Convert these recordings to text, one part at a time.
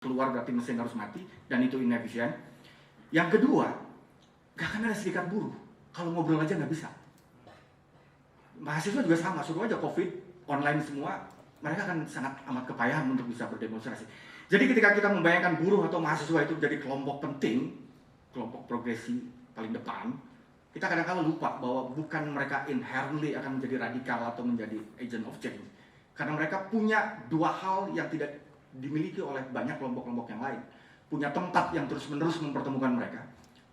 keluar berarti mesin harus mati, dan itu inefisien. Yang kedua, gak akan ada serikat buruh. Kalau ngobrol aja nggak bisa. Mahasiswa juga sama, suruh aja COVID, online semua, mereka akan sangat amat kepayahan untuk bisa berdemonstrasi. Jadi ketika kita membayangkan buruh atau mahasiswa itu jadi kelompok penting, kelompok progresi paling depan, kita kadang-kadang lupa bahwa bukan mereka inherently akan menjadi radikal atau menjadi agent of change. Karena mereka punya dua hal yang tidak dimiliki oleh banyak kelompok-kelompok yang lain. Punya tempat yang terus-menerus mempertemukan mereka,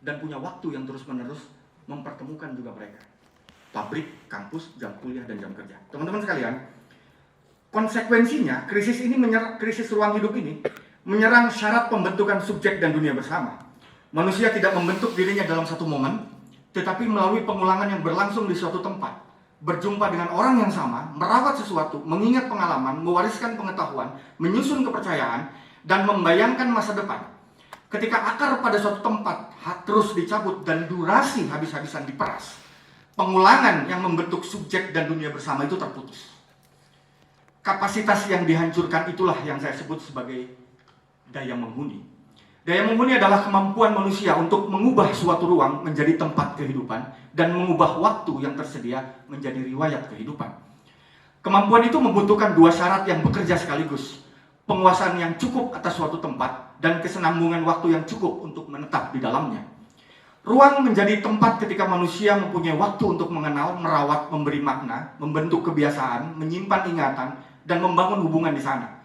dan punya waktu yang terus-menerus mempertemukan juga mereka. Pabrik, kampus, jam kuliah, dan jam kerja. Teman-teman sekalian, konsekuensinya krisis ruang hidup ini menyerang syarat pembentukan subjek dan dunia bersama. Manusia tidak membentuk dirinya dalam satu momen, tetapi melalui pengulangan yang berlangsung di suatu tempat, berjumpa dengan orang yang sama, merawat sesuatu, mengingat pengalaman, mewariskan pengetahuan, menyusun kepercayaan, dan membayangkan masa depan. Ketika akar pada suatu tempat terus dicabut dan durasi habis-habisan diperas, pengulangan yang membentuk subjek dan dunia bersama itu terputus. Kapasitas yang dihancurkan itulah yang saya sebut sebagai daya menghuni. Daya menghuni adalah kemampuan manusia untuk mengubah suatu ruang menjadi tempat kehidupan dan mengubah waktu yang tersedia menjadi riwayat kehidupan. Kemampuan itu membutuhkan dua syarat yang bekerja sekaligus: penguasaan yang cukup atas suatu tempat dan kesenambungan waktu yang cukup untuk menetap di dalamnya. Ruang menjadi tempat ketika manusia mempunyai waktu untuk mengenal, merawat, memberi makna, membentuk kebiasaan, menyimpan ingatan, dan membangun hubungan di sana.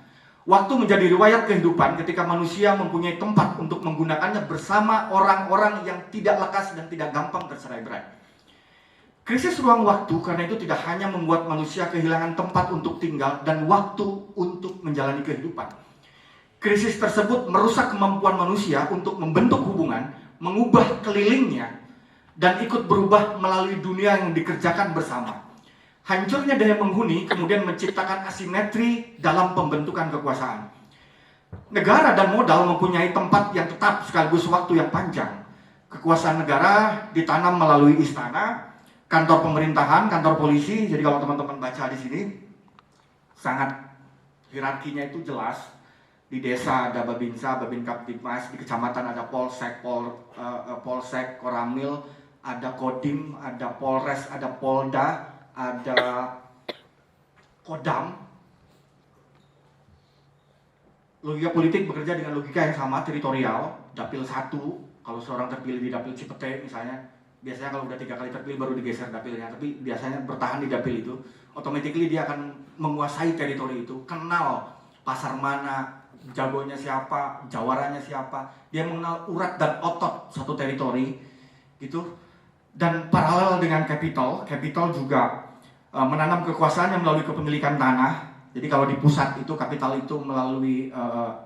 Waktu menjadi riwayat kehidupan ketika manusia mempunyai tempat untuk menggunakannya bersama orang-orang yang tidak lekas dan tidak gampang tercerai-berai. Krisis ruang waktu karena itu tidak hanya membuat manusia kehilangan tempat untuk tinggal dan waktu untuk menjalani kehidupan. Krisis tersebut merusak kemampuan manusia untuk membentuk hubungan, mengubah kelilingnya, dan ikut berubah melalui dunia yang dikerjakan bersama. Hancurnya daya menghuni kemudian menciptakan asimetri dalam pembentukan kekuasaan. Negara dan modal mempunyai tempat yang tetap sekaligus waktu yang panjang. Kekuasaan negara ditanam melalui istana, kantor pemerintahan, kantor polisi. Jadi kalau teman-teman baca di sini, sangat hierarkinya itu jelas. Di desa ada Babinsa, Babin Kaptipmas, di kecamatan ada Polsek, Polsek, Koramil, ada Kodim, ada Polres, ada Polda, ada Kodam. Logika politik bekerja dengan logika yang sama, teritorial. Dapil 1, kalau seorang terpilih di Dapil Cipete misalnya, biasanya kalau udah 3 kali terpilih baru digeser dapilnya, tapi biasanya bertahan di dapil itu, automatically dia akan menguasai teritori itu, kenal pasar mana, jagonya siapa, jawarannya siapa, dia mengenal urat dan otot satu teritori gitu. Dan paralel dengan capital juga menanam kekuasaannya melalui kepemilikan tanah. Jadi kalau di pusat itu kapital itu melalui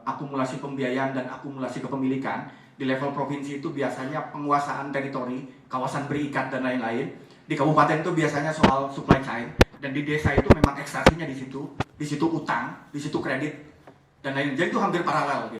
akumulasi pembiayaan dan akumulasi kepemilikan. Di level provinsi itu biasanya penguasaan teritori, kawasan berikat dan lain-lain. Di kabupaten itu biasanya soal supply chain, dan di desa itu memang ekstraksinya di situ utang, di situ kredit dan lain-lain. Jadi itu hampir paralel.